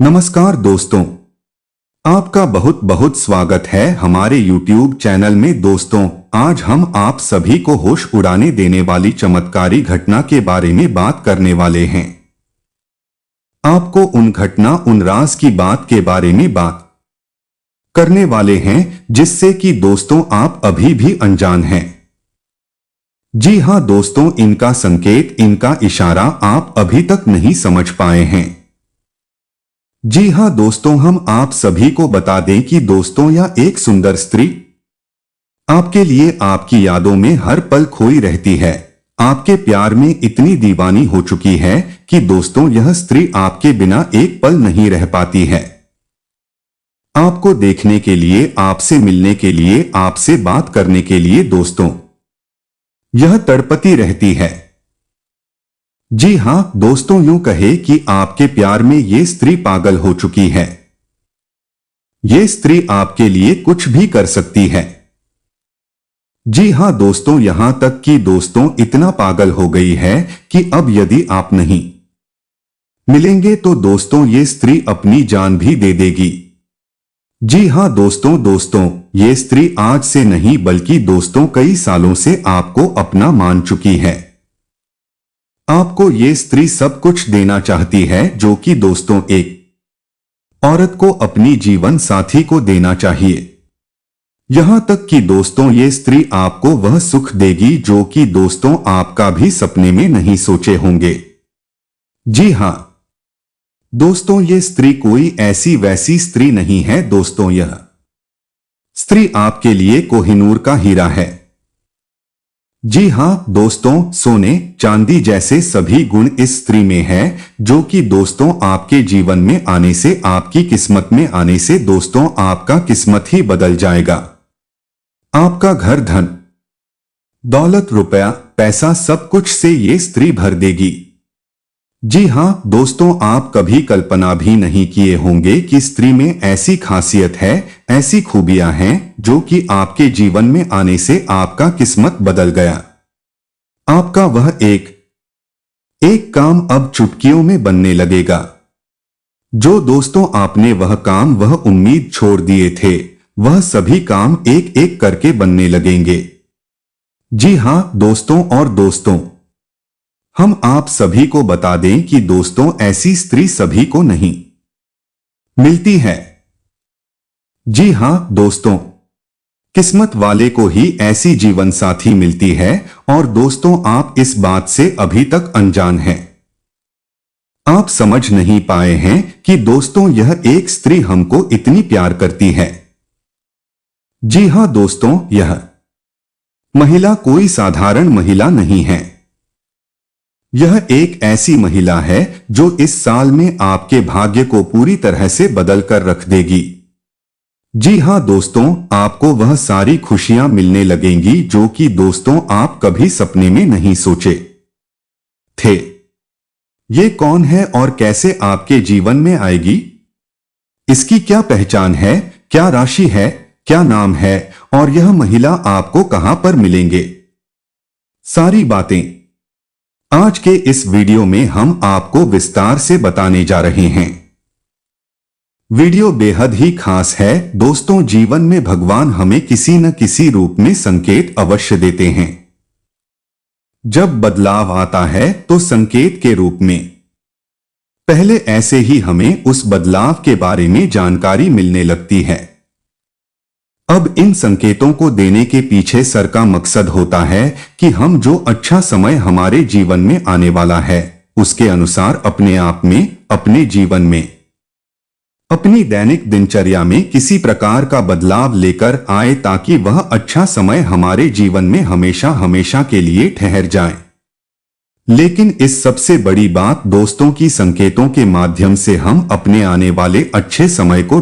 नमस्कार दोस्तों, आपका बहुत बहुत स्वागत है हमारे YouTube चैनल में। दोस्तों, आज हम आप सभी को होश उड़ाने देने वाली चमत्कारी घटना के बारे में बात करने वाले हैं। आपको उन घटना, उन राज की बात के बारे में बात करने वाले हैं जिससे कि दोस्तों आप अभी भी अनजान हैं। जी हाँ दोस्तों, इनका संकेत, इनका इशारा आप अभी तक नहीं समझ पाए हैं। जी हाँ दोस्तों, हम आप सभी को बता दें कि दोस्तों यह एक सुंदर स्त्री आपके लिए आपकी यादों में हर पल खोई रहती है। आपके प्यार में इतनी दीवानी हो चुकी है कि दोस्तों यह स्त्री आपके बिना एक पल नहीं रह पाती है। आपको देखने के लिए, आपसे मिलने के लिए, आपसे बात करने के लिए दोस्तों यह तड़पती रहती है। जी हाँ दोस्तों, यूं कहे कि आपके प्यार में ये स्त्री पागल हो चुकी है। ये स्त्री आपके लिए कुछ भी कर सकती है। जी हाँ दोस्तों, यहां तक कि दोस्तों इतना पागल हो गई है कि अब यदि आप नहीं मिलेंगे तो दोस्तों ये स्त्री अपनी जान भी दे देगी। जी हाँ दोस्तों, ये स्त्री आज से नहीं बल्कि दोस्तों कई सालों से आपको अपना मान चुकी है। आपको ये स्त्री सब कुछ देना चाहती है जो कि दोस्तों एक औरत को अपनी जीवन साथी को देना चाहिए। यहां तक कि दोस्तों ये स्त्री आपको वह सुख देगी जो कि दोस्तों आपका भी सपने में नहीं सोचे होंगे। जी हां दोस्तों, ये स्त्री कोई ऐसी वैसी स्त्री नहीं है। दोस्तों यह स्त्री आपके लिए कोहिनूर का हीरा है। जी हाँ दोस्तों, सोने चांदी जैसे सभी गुण इस स्त्री में है जो कि दोस्तों आपके जीवन में आने से, आपकी किस्मत में आने से दोस्तों आपका किस्मत ही बदल जाएगा। आपका घर, धन दौलत, रुपया, पैसा सब कुछ से ये स्त्री भर देगी। जी हाँ दोस्तों, आप कभी कल्पना भी नहीं किए होंगे कि स्त्री में ऐसी खासियत है, ऐसी खूबियां हैं जो कि आपके जीवन में आने से आपका किस्मत बदल गया। आपका वह एक काम अब चुटकियों में बनने लगेगा। जो दोस्तों आपने वह काम, वह उम्मीद छोड़ दिए थे, वह सभी काम एक एक करके बनने लगेंगे। जी हां दोस्तों, हम आप सभी को बता दें कि दोस्तों ऐसी स्त्री सभी को नहीं मिलती है। जी हां दोस्तों, किस्मत वाले को ही ऐसी जीवन साथी मिलती है और दोस्तों आप इस बात से अभी तक अनजान हैं। आप समझ नहीं पाए हैं कि दोस्तों यह एक स्त्री हमको इतनी प्यार करती है। जी हां दोस्तों, यह महिला कोई साधारण महिला नहीं है। यह एक ऐसी महिला है जो इस साल में आपके भाग्य को पूरी तरह से बदल कर रख देगी। जी हां दोस्तों, आपको वह सारी खुशियां मिलने लगेंगी जो कि दोस्तों आप कभी सपने में नहीं सोचे थे। ये कौन है और कैसे आपके जीवन में आएगी? इसकी क्या पहचान है, क्या राशि है, क्या नाम है और यह महिला आपको कहां पर मिलेंगे? सारी बातें आज के इस वीडियो में हम आपको विस्तार से बताने जा रहे हैं। वीडियो बेहद ही खास है दोस्तों। जीवन में भगवान हमें किसी न किसी रूप में संकेत अवश्य देते हैं। जब बदलाव आता है तो संकेत के रूप में पहले ऐसे ही हमें उस बदलाव के बारे में जानकारी मिलने लगती है। अब इन संकेतों को देने के पीछे सर का मकसद होता है कि हम जो अच्छा समय हमारे जीवन में आने वाला है उसके अनुसार अपने आप में, अपने जीवन में, अपनी दैनिक दिनचर्या में किसी प्रकार का बदलाव लेकर आए ताकि वह अच्छा समय हमारे जीवन में हमेशा हमेशा के लिए ठहर जाए। लेकिन इस सबसे बड़ी बात दोस्तों की संकेतों के माध्यम से हम अपने आने वाले अच्छे समय को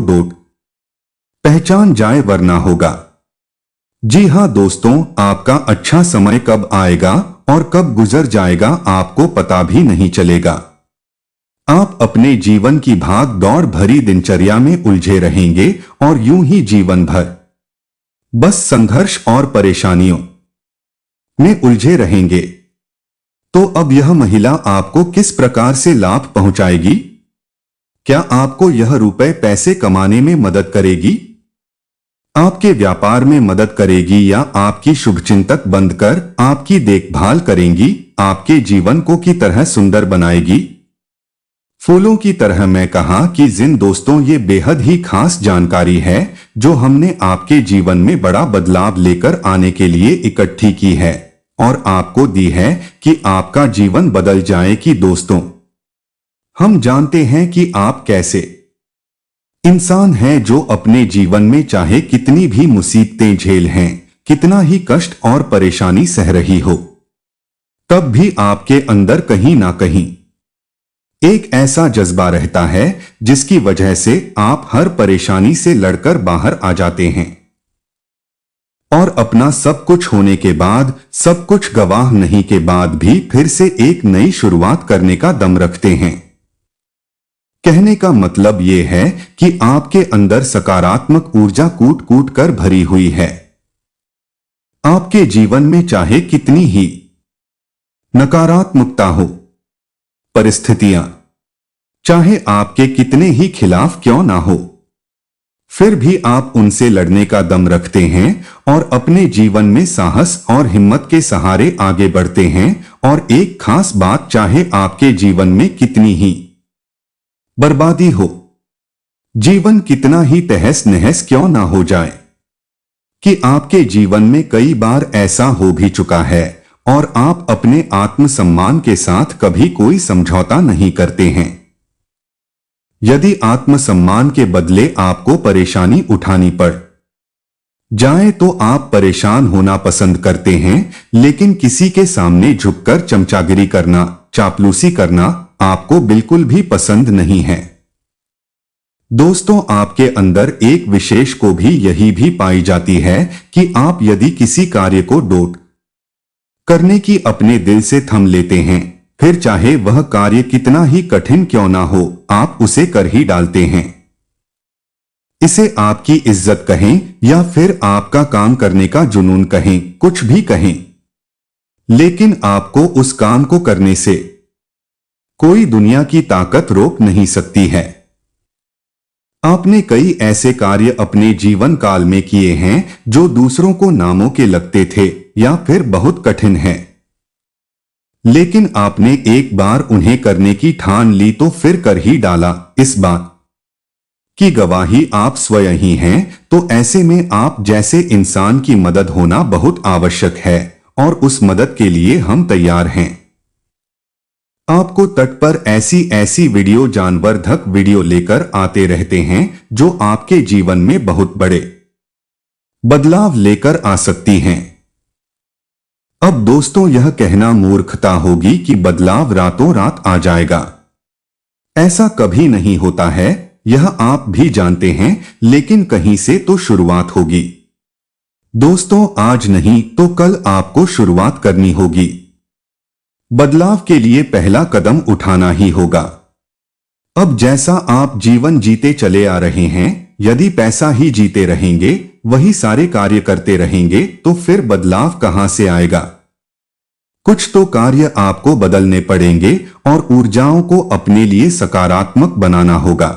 पहचान जाए, वरना होगा। जी हां दोस्तों, आपका अच्छा समय कब आएगा और कब गुजर जाएगा आपको पता भी नहीं चलेगा। आप अपने जीवन की भाग दौड़ भरी दिनचर्या में उलझे रहेंगे और यूं ही जीवन भर बस संघर्ष और परेशानियों में उलझे रहेंगे। तो अब यह महिला आपको किस प्रकार से लाभ पहुंचाएगी? क्या आपको यह रुपए पैसे कमाने में मदद करेगी, आपके व्यापार में मदद करेगी, या आपकी शुभचिंतक बनकर आपकी देखभाल करेंगी, आपके जीवन को की तरह सुंदर बनाएगी। फूलों की तरह मैं कहा कि जिन दोस्तों, ये बेहद ही खास जानकारी है जो हमने आपके जीवन में बड़ा बदलाव लेकर आने के लिए इकट्ठी की है और आपको दी है कि आपका जीवन बदल जाए। कि दोस्तों, हम जानते हैं कि आप कैसे इंसान हैं जो अपने जीवन में चाहे कितनी भी मुसीबतें झेल हैं, कितना ही कष्ट और परेशानी सह रही हो, तब भी आपके अंदर कहीं ना कहीं एक ऐसा जज्बा रहता है जिसकी वजह से आप हर परेशानी से लड़कर बाहर आ जाते हैं और अपना सब कुछ होने के बाद, सब कुछ गवाह नहीं के बाद भी फिर से एक नई शुरुआत करने का दम रखते हैं। कहने का मतलब यह है कि आपके अंदर सकारात्मक ऊर्जा कूट कूट कर भरी हुई है। आपके जीवन में चाहे कितनी ही नकारात्मकता हो, परिस्थितियां चाहे आपके कितने ही खिलाफ क्यों ना हो, फिर भी आप उनसे लड़ने का दम रखते हैं और अपने जीवन में साहस और हिम्मत के सहारे आगे बढ़ते हैं। और एक खास बात, चाहे आपके जीवन में कितनी ही बर्बादी हो, जीवन कितना ही तहस नहस क्यों ना हो जाए, कि आपके जीवन में कई बार ऐसा हो भी चुका है और आप अपने आत्मसम्मान के साथ कभी कोई समझौता नहीं करते हैं। यदि आत्मसम्मान के बदले आपको परेशानी उठानी पड़ जाए तो आप परेशान होना पसंद करते हैं, लेकिन किसी के सामने झुककर चमचागिरी करना, चापलूसी करना आपको बिल्कुल भी पसंद नहीं है। दोस्तों, आपके अंदर एक विशेष को भी यही भी पाई जाती है कि आप यदि किसी कार्य को डोट करने की अपने दिल से थम लेते हैं, फिर चाहे वह कार्य कितना ही कठिन क्यों ना हो, आप उसे कर ही डालते हैं। इसे आपकी इज्जत कहें या फिर आपका काम करने का जुनून कहें, कुछ भी कहें, लेकिन आपको उस काम को करने से कोई दुनिया की ताकत रोक नहीं सकती है। आपने कई ऐसे कार्य अपने जीवन काल में किए हैं जो दूसरों को नामों के लगते थे या फिर बहुत कठिन हैं, लेकिन आपने एक बार उन्हें करने की ठान ली तो फिर कर ही डाला। इस बात की गवाही आप स्वयं ही हैं। तो ऐसे में आप जैसे इंसान की मदद होना बहुत आवश्यक है और उस मदद के लिए हम तैयार हैं। आपको तट पर ऐसी वीडियो, जानवर्धक वीडियो लेकर आते रहते हैं जो आपके जीवन में बहुत बड़े बदलाव लेकर आ सकती हैं। अब दोस्तों, यह कहना मूर्खता होगी कि बदलाव रातों रात आ जाएगा। ऐसा कभी नहीं होता है, यह आप भी जानते हैं, लेकिन कहीं से तो शुरुआत होगी। दोस्तों, आज नहीं तो कल आपको शुरुआत करनी होगी। बदलाव के लिए पहला कदम उठाना ही होगा। अब जैसा आप जीवन जीते चले आ रहे हैं, यदि पैसा ही जीते रहेंगे, वही सारे कार्य करते रहेंगे, तो फिर बदलाव कहां से आएगा। कुछ तो कार्य आपको बदलने पड़ेंगे और ऊर्जाओं को अपने लिए सकारात्मक बनाना होगा।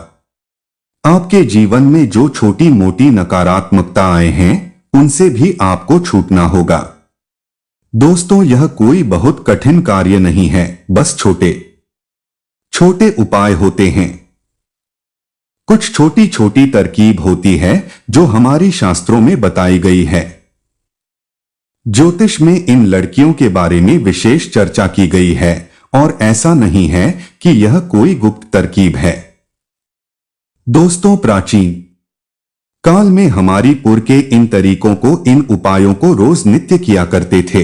आपके जीवन में जो छोटी मोटी नकारात्मकता आए हैं, उनसे भी आपको छूटना होगा। दोस्तों, यह कोई बहुत कठिन कार्य नहीं है, बस छोटे छोटे उपाय होते हैं। कुछ छोटी छोटी तरकीब होती है जो हमारी शास्त्रों में बताई गई है। ज्योतिष में इन लड़कियों के बारे में विशेष चर्चा की गई है और ऐसा नहीं है कि यह कोई गुप्त तरकीब है। दोस्तों, प्राचीन काल में हमारी पुरखे इन तरीकों को, इन उपायों को रोज नित्य किया करते थे,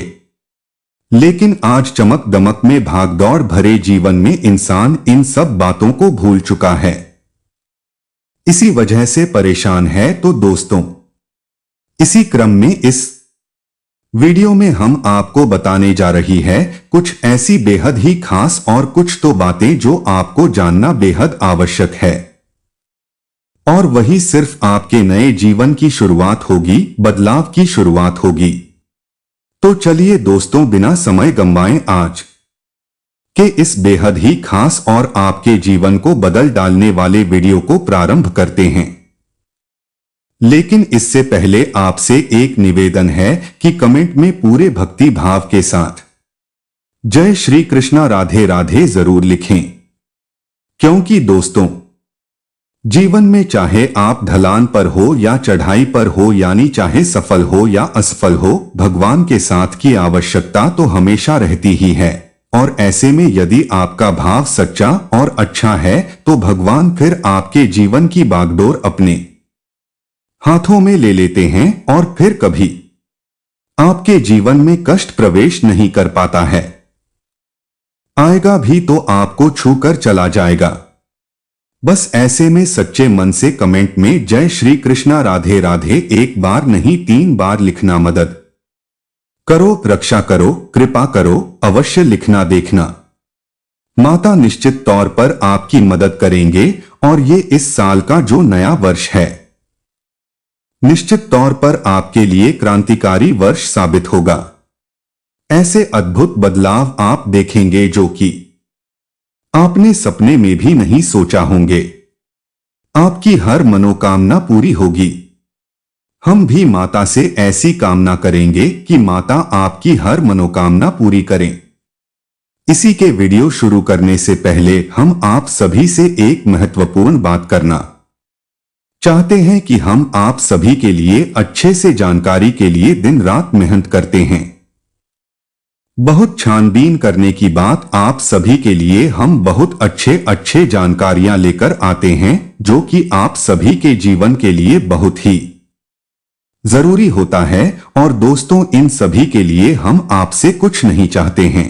लेकिन आज चमक दमक में भागदौड़ भरे जीवन में इंसान इन सब बातों को भूल चुका है, इसी वजह से परेशान है। तो दोस्तों, इसी क्रम में इस वीडियो में हम आपको बताने जा रही है कुछ ऐसी बेहद ही खास और कुछ तो बातें जो आपको जानना बेहद आवश्यक है, और वही सिर्फ आपके नए जीवन की शुरुआत होगी, बदलाव की शुरुआत होगी। तो चलिए दोस्तों, बिना समय गंवाए आज के इस बेहद ही खास और आपके जीवन को बदल डालने वाले वीडियो को प्रारंभ करते हैं। लेकिन इससे पहले आपसे एक निवेदन है कि कमेंट में पूरे भक्ति भाव के साथ जय श्री कृष्णा राधे राधे जरूर लिखें, क्योंकि दोस्तों, जीवन में चाहे आप ढलान पर हो या चढ़ाई पर हो, यानी चाहे सफल हो या असफल हो, भगवान के साथ की आवश्यकता तो हमेशा रहती ही है। और ऐसे में यदि आपका भाव सच्चा और अच्छा है तो भगवान फिर आपके जीवन की बागडोर अपने हाथों में ले लेते हैं और फिर कभी आपके जीवन में कष्ट प्रवेश नहीं कर पाता है। आएगा भी तो आपको छूकर चला जाएगा। बस ऐसे में सच्चे मन से कमेंट में जय श्री कृष्णा राधे राधे एक बार नहीं 3 बार लिखना। मदद करो, रक्षा करो, कृपा करो, अवश्य लिखना देखना। माता निश्चित तौर पर आपकी मदद करेंगे और ये इस साल का जो नया वर्ष है निश्चित तौर पर आपके लिए क्रांतिकारी वर्ष साबित होगा। ऐसे अद्भुत बदलाव आप देखेंगे जो कि आपने सपने में भी नहीं सोचा होंगे। आपकी हर मनोकामना पूरी होगी। हम भी माता से ऐसी कामना करेंगे कि माता आपकी हर मनोकामना पूरी करें। इसी के वीडियो शुरू करने से पहले हम आप सभी से एक महत्वपूर्ण बात करना चाहते हैं कि हम आप सभी के लिए अच्छे से जानकारी के लिए दिन रात मेहनत करते हैं। बहुत छानबीन करने की बात आप सभी के लिए हम बहुत अच्छे जानकारियां लेकर आते हैं जो कि आप सभी के जीवन के लिए बहुत ही जरूरी होता है। और दोस्तों, इन सभी के लिए हम आपसे कुछ नहीं चाहते हैं।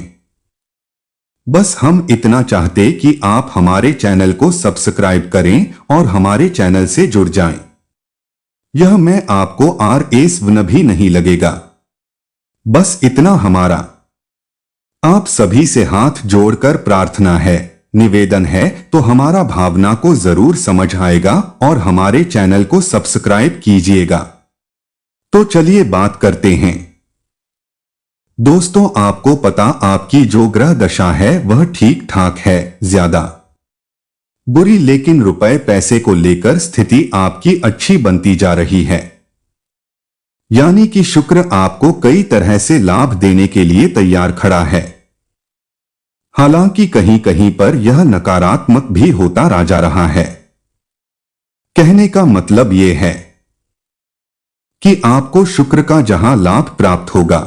बस हम इतना चाहते कि आप हमारे चैनल को सब्सक्राइब करें और हमारे चैनल से जुड़ जाएं। यह मैं आपको RS भी नहीं लगेगा। बस इतना हमारा आप सभी से हाथ जोड़कर प्रार्थना है, निवेदन है, तो हमारा भावना को जरूर समझ आएगा और हमारे चैनल को सब्सक्राइब कीजिएगा। तो चलिए बात करते हैं। दोस्तों, आपको पता आपकी जो ग्रह दशा है वह ठीक ठाक है, ज्यादा बुरी, लेकिन रुपए पैसे को लेकर स्थिति आपकी अच्छी बनती जा रही है। यानी कि शुक्र आपको कई तरह से लाभ देने के लिए तैयार खड़ा है। हालांकि कहीं कहीं पर यह नकारात्मक भी होता जा रहा है। कहने का मतलब यह है कि आपको शुक्र का जहां लाभ प्राप्त होगा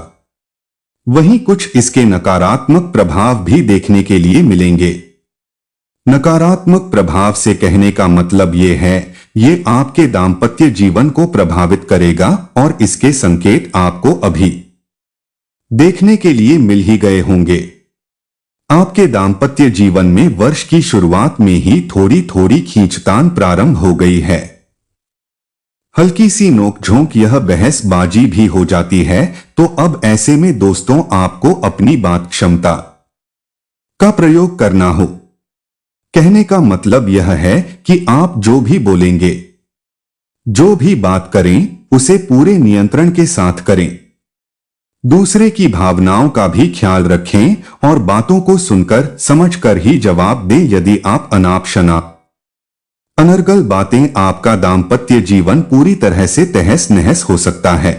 वहीं कुछ इसके नकारात्मक प्रभाव भी देखने के लिए मिलेंगे। नकारात्मक प्रभाव से कहने का मतलब यह है ये आपके दाम्पत्य जीवन को प्रभावित करेगा और इसके संकेत आपको अभी देखने के लिए मिल ही गए होंगे। आपके दाम्पत्य जीवन में वर्ष की शुरुआत में ही थोड़ी थोड़ी खींचतान प्रारंभ हो गई है। हल्की सी नोकझोंक, यह बहसबाजी भी हो जाती है। तो अब ऐसे में दोस्तों, आपको अपनी बात क्षमता का प्रयोग करना हो। कहने का मतलब यह है कि आप जो भी बोलेंगे, जो भी बात करें, उसे पूरे नियंत्रण के साथ करें। दूसरे की भावनाओं का भी ख्याल रखें और बातों को सुनकर समझकर ही जवाब दें। यदि आप अनाप शनाप अनर्गल बातें, आपका दाम्पत्य जीवन पूरी तरह से तहस नहस हो सकता है।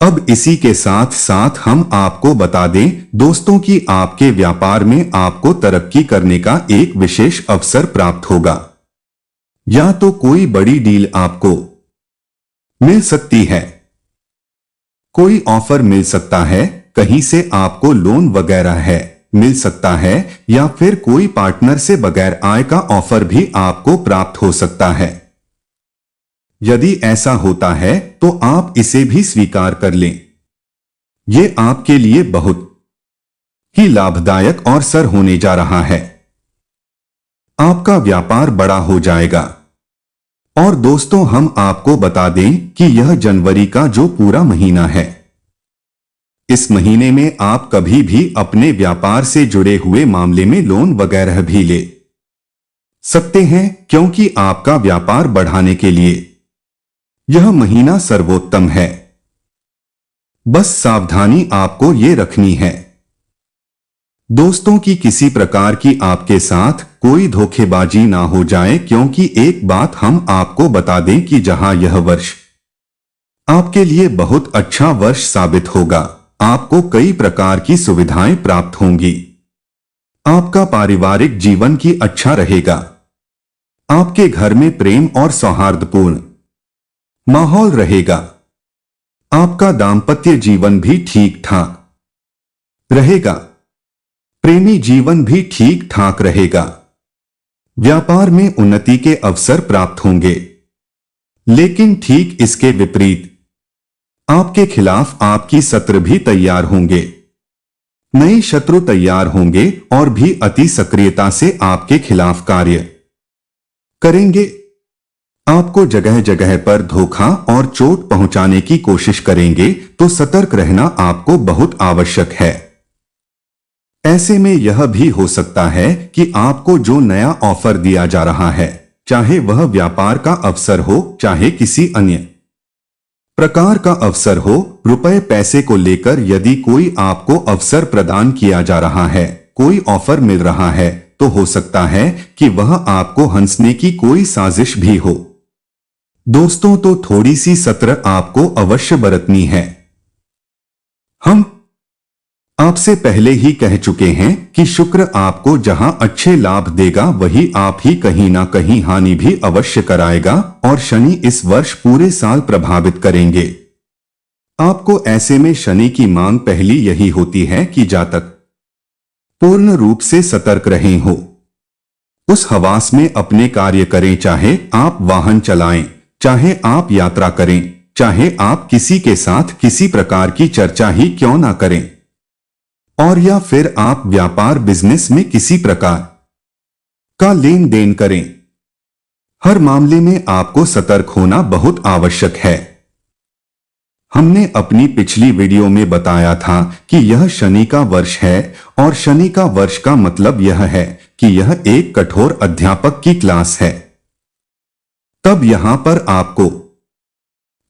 अब इसी के साथ साथ हम आपको बता दें दोस्तों कि आपके व्यापार में आपको तरक्की करने का एक विशेष अवसर प्राप्त होगा। या तो कोई बड़ी डील आपको मिल सकती है, कोई ऑफर मिल सकता है, कहीं से आपको लोन वगैरह है मिल सकता है, या फिर कोई पार्टनर से बगैर आय का ऑफर भी आपको प्राप्त हो सकता है। यदि ऐसा होता है तो आप इसे भी स्वीकार कर लें। ये आपके लिए बहुत ही लाभदायक अवसर होने जा रहा है। आपका व्यापार बड़ा हो जाएगा। और दोस्तों, हम आपको बता दें कि यह जनवरी का जो पूरा महीना है, इस महीने में आप कभी भी अपने व्यापार से जुड़े हुए मामले में लोन वगैरह भी ले सकते हैं, क्योंकि आपका व्यापार बढ़ाने के लिए यह महीना सर्वोत्तम है। बस सावधानी आपको ये रखनी है दोस्तों की किसी प्रकार की आपके साथ कोई धोखेबाजी ना हो जाए, क्योंकि एक बात हम आपको बता दें कि जहां यह वर्ष आपके लिए बहुत अच्छा वर्ष साबित होगा, आपको कई प्रकार की सुविधाएं प्राप्त होंगी। आपका पारिवारिक जीवन की अच्छा रहेगा। आपके घर में प्रेम और सौहार्दपूर्ण माहौल रहेगा। आपका दाम्पत्य जीवन भी ठीक ठाक रहेगा। प्रेमी जीवन भी ठीक ठाक रहेगा। व्यापार में उन्नति के अवसर प्राप्त होंगे। लेकिन ठीक इसके विपरीत आपके खिलाफ आपकी शत्रु भी तैयार होंगे। नए शत्रु तैयार होंगे और भी अति सक्रियता से आपके खिलाफ कार्य करेंगे। आपको जगह जगह पर धोखा और चोट पहुंचाने की कोशिश करेंगे, तो सतर्क रहना आपको बहुत आवश्यक है। ऐसे में यह भी हो सकता है कि आपको जो नया ऑफर दिया जा रहा है, चाहे वह व्यापार का अवसर हो चाहे किसी अन्य प्रकार का अवसर हो, रुपए पैसे को लेकर यदि कोई आपको अवसर प्रदान किया जा रहा है, कोई ऑफर मिल रहा है, तो हो सकता है कि वह आपको हंसने की कोई साजिश भी हो। दोस्तों, तो थोड़ी सी सतर्क आपको अवश्य बरतनी है। हम आपसे पहले ही कह चुके हैं कि शुक्र आपको जहां अच्छे लाभ देगा, वही आप ही कहीं ना कहीं हानि भी अवश्य कराएगा, और शनि इस वर्ष पूरे साल प्रभावित करेंगे आपको। ऐसे में शनि की मांग पहली यही होती है कि जातक पूर्ण रूप से सतर्क रहें हो, उस हवास में अपने कार्य करें, चाहे आप वाहन चलाएं, चाहे आप यात्रा करें, चाहे आप किसी के साथ किसी प्रकार की चर्चा ही क्यों ना करें, और या फिर आप व्यापार बिजनेस में किसी प्रकार का लेन देन करें। हर मामले में आपको सतर्क होना बहुत आवश्यक है। हमने अपनी पिछली वीडियो में बताया था कि यह शनि का वर्ष है, और शनि का वर्ष का मतलब यह है कि यह एक कठोर अध्यापक की क्लास है। तब यहां पर आपको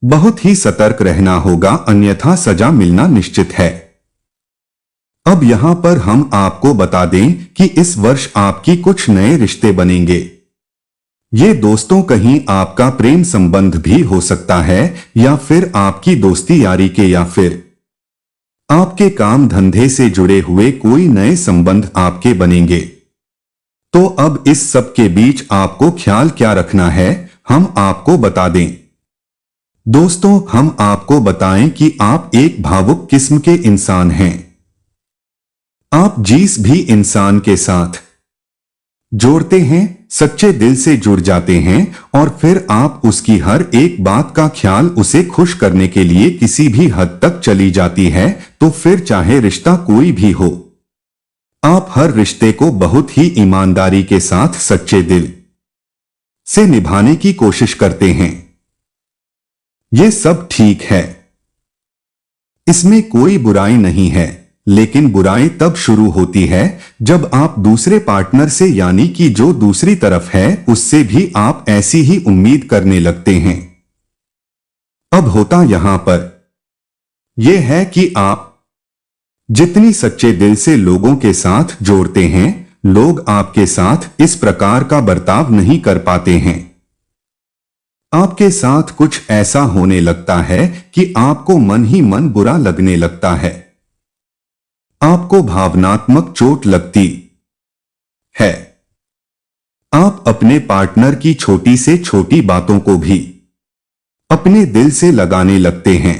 बहुत ही सतर्क रहना होगा, अन्यथा सजा मिलना निश्चित है। अब यहां पर हम आपको बता दें कि इस वर्ष आपकी कुछ नए रिश्ते बनेंगे। ये दोस्तों कहीं आपका प्रेम संबंध भी हो सकता है, या फिर आपकी दोस्ती यारी के, या फिर आपके काम धंधे से जुड़े हुए कोई नए संबंध आपके बनेंगे। तो अब इस सब के बीच आपको ख्याल क्या रखना है, हम आपको बता दें। दोस्तों, हम आपको बताएं कि आप एक भावुक किस्म के इंसान हैं। आप जिस भी इंसान के साथ जोड़ते हैं, सच्चे दिल से जुड़ जाते हैं, और फिर आप उसकी हर एक बात का ख्याल उसे खुश करने के लिए किसी भी हद तक चली जाती है। तो फिर चाहे रिश्ता कोई भी हो, आप हर रिश्ते को बहुत ही ईमानदारी के साथ सच्चे दिल से निभाने की कोशिश करते हैं। ये सब ठीक है, इसमें कोई बुराई नहीं है, लेकिन बुराई तब शुरू होती है जब आप दूसरे पार्टनर से, यानी कि जो दूसरी तरफ है, उससे भी आप ऐसी ही उम्मीद करने लगते हैं। अब होता यहां पर यह है कि आप जितनी सच्चे दिल से लोगों के साथ जोड़ते हैं, लोग आपके साथ इस प्रकार का बर्ताव नहीं कर पाते हैं। आपके साथ कुछ ऐसा होने लगता है कि आपको मन ही मन बुरा लगने लगता है। आपको भावनात्मक चोट लगती है। आप अपने पार्टनर की छोटी से छोटी बातों को भी अपने दिल से लगाने लगते हैं।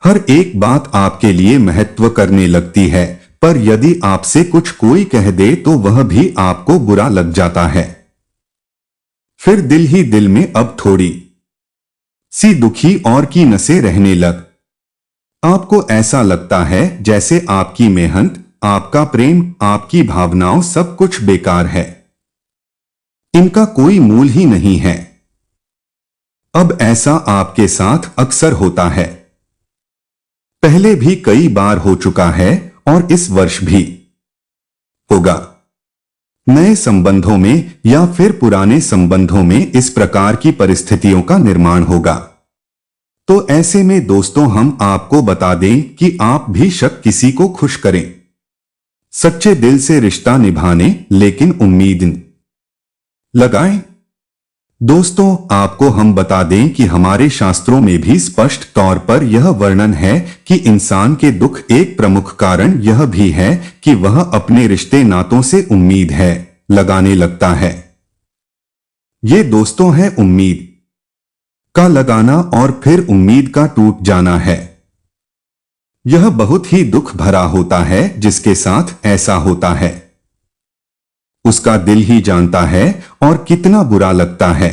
हर एक बात आपके लिए महत्व करने लगती है, पर यदि आपसे कुछ कोई कह दे तो वह भी आपको बुरा लग जाता है। फिर दिल ही दिल में अब थोड़ी सी दुखी और की नसें रहने लग। आपको ऐसा लगता है जैसे आपकी मेहनत, आपका प्रेम, आपकी भावनाओं सब कुछ बेकार है, इनका कोई मूल ही नहीं है। अब ऐसा आपके साथ अक्सर होता है, पहले भी कई बार हो चुका है, और इस वर्ष भी होगा। नए संबंधों में या फिर पुराने संबंधों में इस प्रकार की परिस्थितियों का निर्माण होगा। तो ऐसे में दोस्तों, हम आपको बता दें कि आप भी शक किसी को खुश करें सच्चे दिल से रिश्ता निभाने लेकिन उम्मीद न लगाएं। दोस्तों, आपको हम बता दें कि हमारे शास्त्रों में भी स्पष्ट तौर पर यह वर्णन है कि इंसान के दुख एक प्रमुख कारण यह भी है कि वह अपने रिश्ते नातों से उम्मीद है लगाने लगता है। ये दोस्तों है उम्मीद का लगाना और फिर उम्मीद का टूट जाना है। यह बहुत ही दुख भरा होता है जिसके साथ ऐसा होता है। उसका दिल ही जानता है और कितना बुरा लगता है।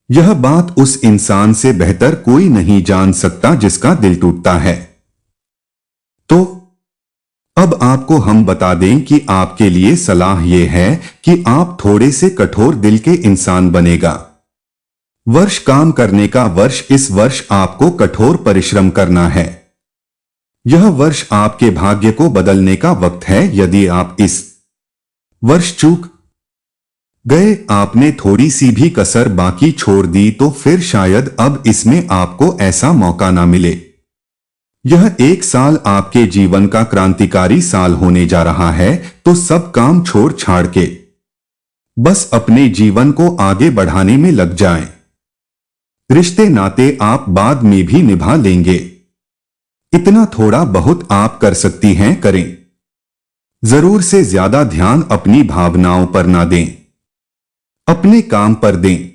यह बात उस इंसान से बेहतर कोई नहीं जान सकता जिसका दिल टूटता है। तो अब आपको हम बता दें कि आपके लिए सलाह यह है कि आप थोड़े से कठोर दिल के इंसान बनेगा। वर्ष काम करने का वर्ष, इस वर्ष आपको कठोर परिश्रम करना है। यह वर्ष आपके भाग्य को बदलने का वक्त है। यदि आप इस वर्ष चूक गए, आपने थोड़ी सी भी कसर बाकी छोड़ दी, तो फिर शायद अब इसमें आपको ऐसा मौका ना मिले। यह एक साल आपके जीवन का क्रांतिकारी साल होने जा रहा है, तो सब काम छोड़ छाड़ के बस अपने जीवन को आगे बढ़ाने में लग जाएं। रिश्ते नाते आप बाद में भी निभा लेंगे। इतना थोड़ा बहुत आप कर सकती हैं, करें। जरूर से ज्यादा ध्यान अपनी भावनाओं पर ना दें, अपने काम पर दें।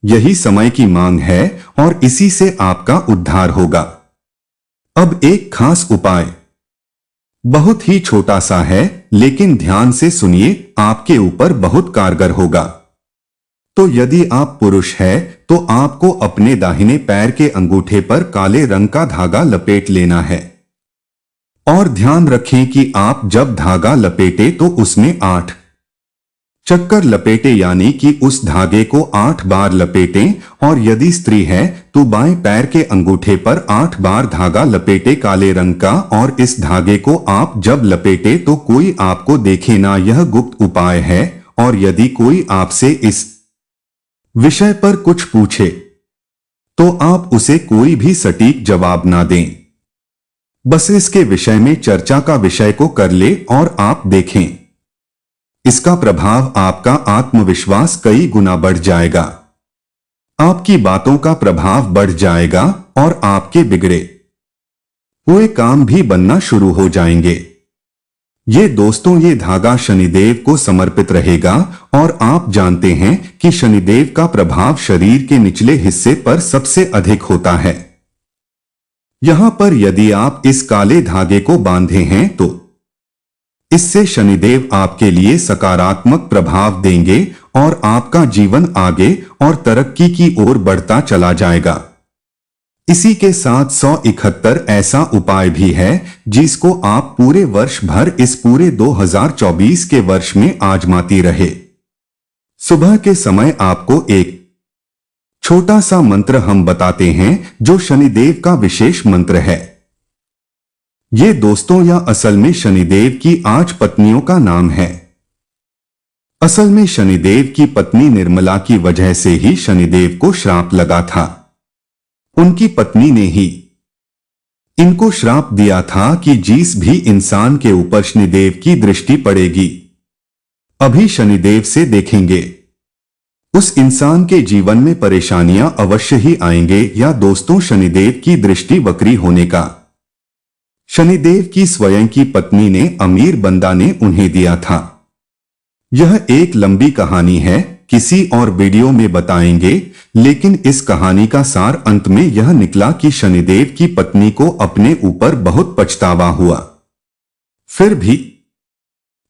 यही समय की मांग है और इसी से आपका उद्धार होगा। अब एक खास उपाय, बहुत ही छोटा सा है, लेकिन ध्यान से सुनिए, आपके ऊपर बहुत कारगर होगा। तो यदि आप पुरुष हैं, तो आपको अपने दाहिने पैर के अंगूठे पर काले रंग का धागा लपेट लेना है। और ध्यान रखें कि आप जब धागा लपेटे तो उसमें 8 चक्कर लपेटे, यानी कि उस धागे को 8 बार लपेटें। और यदि स्त्री है तो बाएं पैर के अंगूठे पर 8 बार धागा लपेटे काले रंग का। और इस धागे को आप जब लपेटे तो कोई आपको देखे ना, यह गुप्त उपाय है। और यदि कोई आपसे इस विषय पर कुछ पूछे तो आप उसे कोई भी सटीक जवाब ना दें। बस इसके विषय में चर्चा का विषय को कर ले और आप देखें, इसका प्रभाव आपका आत्मविश्वास कई गुना बढ़ जाएगा। आपकी बातों का प्रभाव बढ़ जाएगा और आपके बिगड़े हुए काम भी बनना शुरू हो जाएंगे। ये दोस्तों, ये धागा शनिदेव को समर्पित रहेगा और आप जानते हैं कि शनिदेव का प्रभाव शरीर के निचले हिस्से पर सबसे अधिक होता है। यहां पर यदि आप इस काले धागे को बांधे हैं तो इससे शनिदेव आपके लिए सकारात्मक प्रभाव देंगे और आपका जीवन आगे और तरक्की की ओर बढ़ता चला जाएगा। इसी के साथ 171 ऐसा उपाय भी है जिसको आप पूरे वर्ष भर, इस पूरे 2024 के वर्ष में आजमाती रहे। सुबह के समय आपको एक छोटा सा मंत्र हम बताते हैं जो शनिदेव का विशेष मंत्र है। ये दोस्तों, या असल में शनिदेव की 8 पत्नियों का नाम है। असल में शनिदेव की पत्नी निर्मला की वजह से ही शनिदेव को श्राप लगा था। उनकी पत्नी ने ही इनको श्राप दिया था कि जिस भी इंसान के ऊपर शनिदेव की दृष्टि पड़ेगी, अभी शनिदेव से देखेंगे, उस इंसान के जीवन में परेशानियां अवश्य ही आएंगे। या दोस्तों, शनिदेव की दृष्टि वक्री होने का शनिदेव की स्वयं की पत्नी ने, अमीर बंदा ने उन्हें दिया था। यह एक लंबी कहानी है, किसी और वीडियो में बताएंगे, लेकिन इस कहानी का सार अंत में यह निकला कि शनिदेव की पत्नी को अपने ऊपर बहुत पछतावा हुआ। फिर भी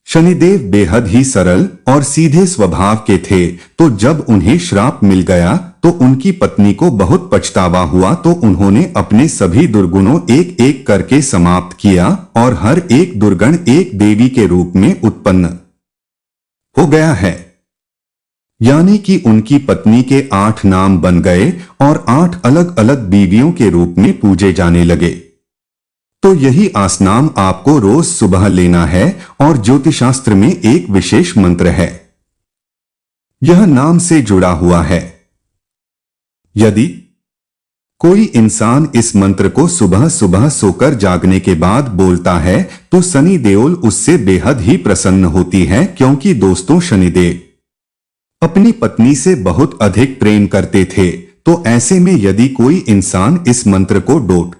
शनिदेव बेहद ही सरल और सीधे स्वभाव के थे, तो जब उन्हें श्राप मिल गया तो उनकी पत्नी को बहुत पछतावा हुआ। तो उन्होंने अपने सभी दुर्गुणों एक एक करके समाप्त किया और हर एक दुर्गुण एक देवी के रूप में उत्पन्न हो गया है। यानी कि उनकी पत्नी के 8 नाम बन गए और 8 अलग अलग बीवियों के रूप में पूजे जाने लगे। तो यही आसनाम आपको रोज सुबह लेना है और ज्योतिषशास्त्र में एक विशेष मंत्र है, यह नाम से जुड़ा हुआ है। यदि कोई इंसान इस मंत्र को सुबह सुबह सोकर जागने के बाद बोलता है तो शनि देओल उससे बेहद ही प्रसन्न होती है, क्योंकि दोस्तों शनिदेव अपनी पत्नी से बहुत अधिक प्रेम करते थे। तो ऐसे में यदि कोई इंसान इस मंत्र को डोट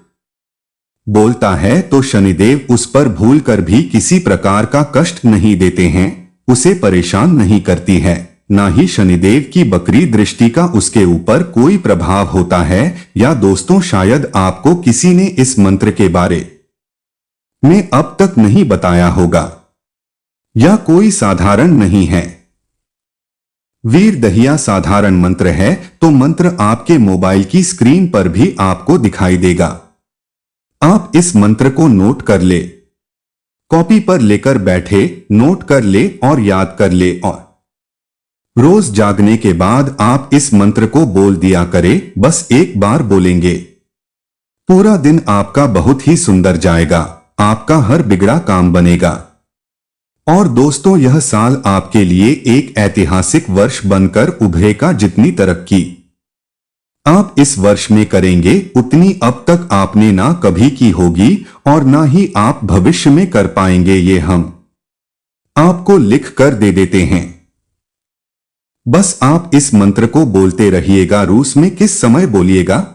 बोलता है तो शनिदेव उस पर भूल कर भी किसी प्रकार का कष्ट नहीं देते हैं, उसे परेशान नहीं करती है। ना ही शनिदेव की बकरी दृष्टि का उसके ऊपर कोई प्रभाव होता है। या दोस्तों, शायद आपको किसी ने इस मंत्र के बारे में अब तक नहीं बताया होगा, या कोई साधारण नहीं है। वीर दहिया साधारण मंत्र है, तो मंत्र आपके मोबाइल की स्क्रीन पर भी आपको दिखाई देगा। आप इस मंत्र को नोट कर ले, कॉपी पर लेकर बैठे, नोट कर ले और याद कर ले, और रोज जागने के बाद आप इस मंत्र को बोल दिया करें। बस एक बार बोलेंगे, पूरा दिन आपका बहुत ही सुंदर जाएगा, आपका हर बिगड़ा काम बनेगा। और दोस्तों, यह साल आपके लिए एक ऐतिहासिक वर्ष बनकर उभरेगा। जितनी तरक्की आप इस वर्ष में करेंगे, उतनी अब तक आपने ना कभी की होगी और ना ही आप भविष्य में कर पाएंगे। ये हम आपको लिख कर दे देते हैं। बस आप इस मंत्र को बोलते रहिएगा। रूस में किस समय बोलिएगा?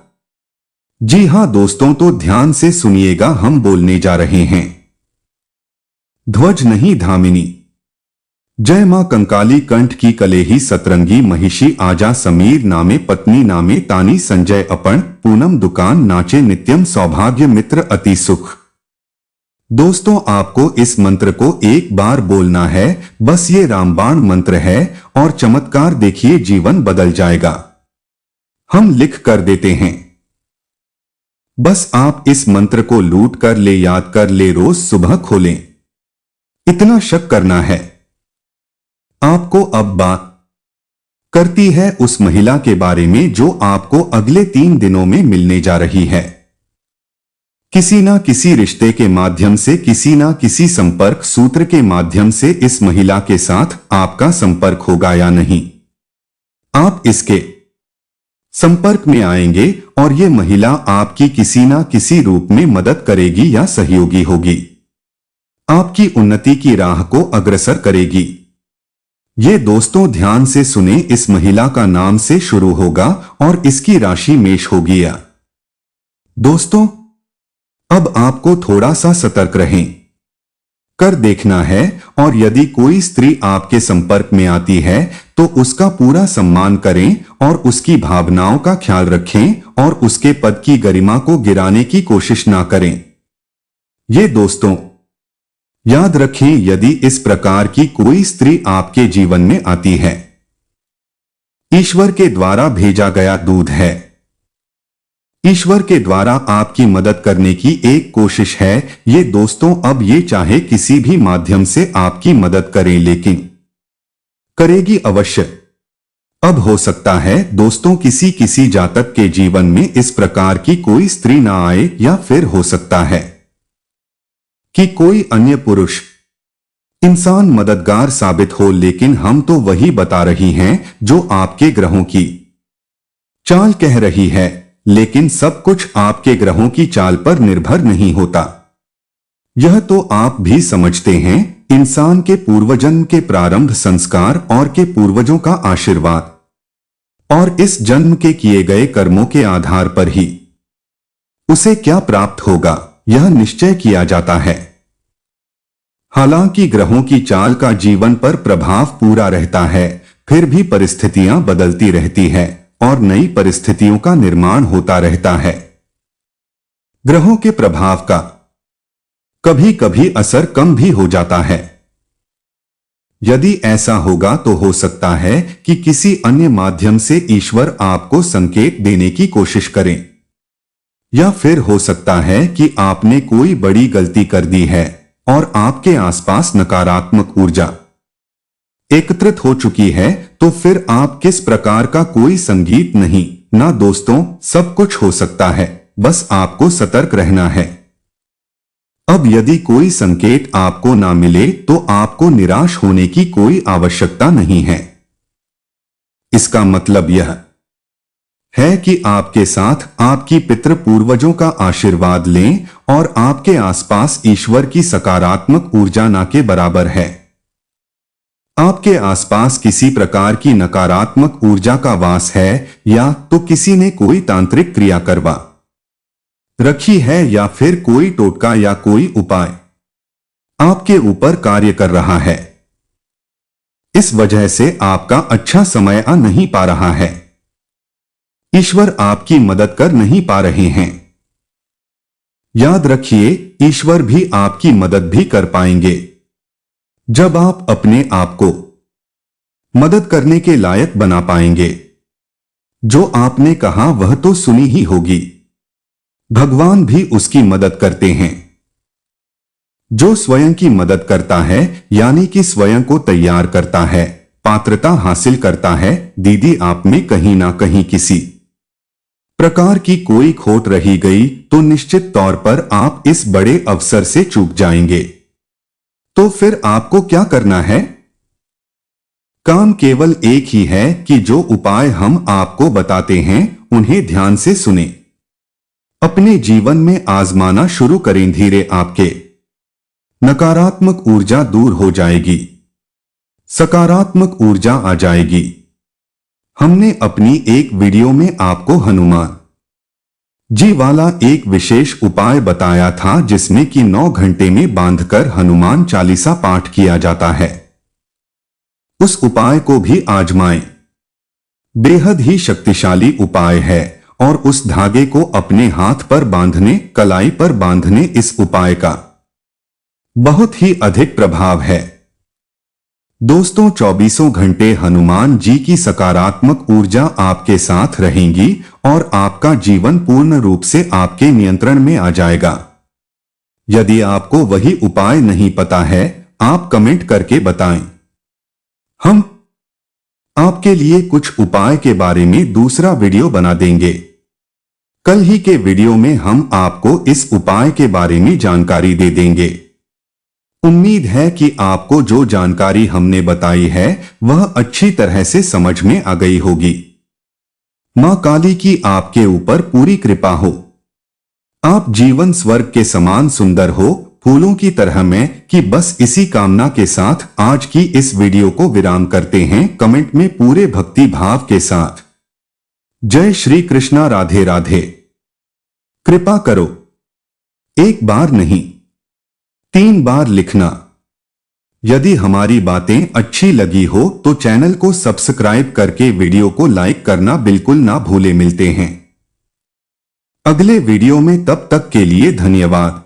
जी हां दोस्तों, तो ध्यान से सुनिएगा, हम बोलने जा रहे हैं। ध्वज नहीं धामिनी। जय मां कंकाली कंठ की कलेही सतरंगी महिषी आजा समीर नामे पत्नी नामे तानी संजय अपन पूनम दुकान नाचे नित्यम सौभाग्य मित्र अति सुख। दोस्तों, आपको इस मंत्र को एक बार बोलना है। बस ये रामबाण मंत्र है और चमत्कार देखिए, जीवन बदल जाएगा। हम लिख कर देते हैं। बस आप इस मंत्र को लूट कर ले, याद कर ले, रोज सुबह खोलें। इतना शक करना है। आपको अब बात करती है उस महिला के बारे में जो आपको अगले 3 दिनों में मिलने जा रही है। किसी ना किसी रिश्ते के माध्यम से, किसी ना किसी संपर्क सूत्र के माध्यम से इस महिला के साथ आपका संपर्क होगा या नहीं, आप इसके संपर्क में आएंगे और ये महिला आपकी किसी ना किसी रूप में मदद करेगी या सहयोगी होगी, आपकी उन्नति की राह को अग्रसर करेगी। ये दोस्तों ध्यान से सुने, इस महिला का नाम से शुरू होगा और इसकी राशि मेष होगी। या दोस्तों, अब आपको थोड़ा सा सतर्क रहें कर देखना है, और यदि कोई स्त्री आपके संपर्क में आती है तो उसका पूरा सम्मान करें और उसकी भावनाओं का ख्याल रखें और उसके पद की गरिमा को गिराने की कोशिश ना करें। ये दोस्तों याद रखें, यदि इस प्रकार की कोई स्त्री आपके जीवन में आती है, ईश्वर के द्वारा भेजा गया दूध है। ईश्वर के द्वारा आपकी मदद करने की एक कोशिश है। ये दोस्तों, अब ये चाहे किसी भी माध्यम से आपकी मदद करें, लेकिन करेगी अवश्य। अब हो सकता है दोस्तों किसी किसी जातक के जीवन में इस प्रकार की कोई स्त्री ना आए, या फिर हो सकता है कि कोई अन्य पुरुष इंसान मददगार साबित हो। लेकिन हम तो वही बता रही हैं जो आपके ग्रहों की चाल कह रही है, लेकिन सब कुछ आपके ग्रहों की चाल पर निर्भर नहीं होता। यह तो आप भी समझते हैं, इंसान के पूर्वजन्म के प्रारंभ संस्कार और के पूर्वजों का आशीर्वाद और इस जन्म के किए गए कर्मों के आधार पर ही उसे क्या प्राप्त होगा, यह निश्चय किया जाता है। हालांकि ग्रहों की चाल का जीवन पर प्रभाव पूरा रहता है, फिर भी परिस्थितियां बदलती रहती है और नई परिस्थितियों का निर्माण होता रहता है। ग्रहों के प्रभाव का कभी कभी असर कम भी हो जाता है। यदि ऐसा होगा तो हो सकता है कि किसी अन्य माध्यम से ईश्वर आपको संकेत देने की कोशिश करें, या फिर हो सकता है कि आपने कोई बड़ी गलती कर दी है और आपके आसपास नकारात्मक ऊर्जा एकत्रित हो चुकी है, तो फिर आप किस प्रकार का कोई संगीत नहीं ना दोस्तों, सब कुछ हो सकता है, बस आपको सतर्क रहना है। अब यदि कोई संकेत आपको ना मिले तो आपको निराश होने की कोई आवश्यकता नहीं है। इसका मतलब यह है कि आपके साथ आपकी पितृ पूर्वजों का आशीर्वाद लें और आपके आसपास ईश्वर की सकारात्मक ऊर्जा ना के बराबर है। आपके आसपास किसी प्रकार की नकारात्मक ऊर्जा का वास है या तो किसी ने कोई तांत्रिक क्रिया करवा रखी है या फिर कोई टोटका या कोई उपाय आपके ऊपर कार्य कर रहा है। इस वजह से आपका अच्छा समय आ नहीं पा रहा है। ईश्वर आपकी मदद कर नहीं पा रहे हैं। याद रखिए, ईश्वर भी आपकी मदद भी कर पाएंगे जब आप अपने आप को मदद करने के लायक बना पाएंगे। जो आपने कहा वह तो सुनी ही होगी। भगवान भी उसकी मदद करते हैं। जो स्वयं की मदद करता है यानी कि स्वयं को तैयार करता है, पात्रता हासिल करता है। दीदी, आप में कहीं ना कहीं किसी प्रकार की कोई खोट रही गई तो निश्चित तौर पर आप इस बड़े अवसर से चूक जाएंगे। तो फिर आपको क्या करना है? काम केवल एक ही है कि जो उपाय हम आपको बताते हैं उन्हें ध्यान से सुने, अपने जीवन में आजमाना शुरू करें। धीरे आपके नकारात्मक ऊर्जा दूर हो जाएगी, सकारात्मक ऊर्जा आ जाएगी। हमने अपनी एक वीडियो में आपको हनुमान जी वाला एक विशेष उपाय बताया था जिसमें कि 9 घंटे में बांधकर हनुमान चालीसा पाठ किया जाता है। उस उपाय को भी आजमाएं। बेहद ही शक्तिशाली उपाय है और उस धागे को अपने हाथ पर बांधने, कलाई पर बांधने इस उपाय का बहुत ही अधिक प्रभाव है। दोस्तों, 24 घंटे हनुमान जी की सकारात्मक ऊर्जा आपके साथ रहेंगी और आपका जीवन पूर्ण रूप से आपके नियंत्रण में आ जाएगा। यदि आपको वही उपाय नहीं पता है, आप कमेंट करके बताएं। हम आपके लिए कुछ उपाय के बारे में दूसरा वीडियो बना देंगे। कल ही के वीडियो में हम आपको इस उपाय के बारे में जानकारी दे देंगे। उम्मीद है कि आपको जो जानकारी हमने बताई है वह अच्छी तरह से समझ में आ गई होगी। मां काली की आपके ऊपर पूरी कृपा हो। आप जीवन स्वर्ग के समान सुंदर हो, फूलों की तरह। मैं कि बस इसी कामना के साथ आज की इस वीडियो को विराम करते हैं। कमेंट में पूरे भक्ति भाव के साथ जय श्री कृष्णा, राधे राधे। कृपा करो, एक बार नहीं 3 बार लिखना। यदि हमारी बातें अच्छी लगी हो तो चैनल को सब्सक्राइब करके वीडियो को लाइक करना बिल्कुल ना भूले। मिलते हैं अगले वीडियो में, तब तक के लिए धन्यवाद।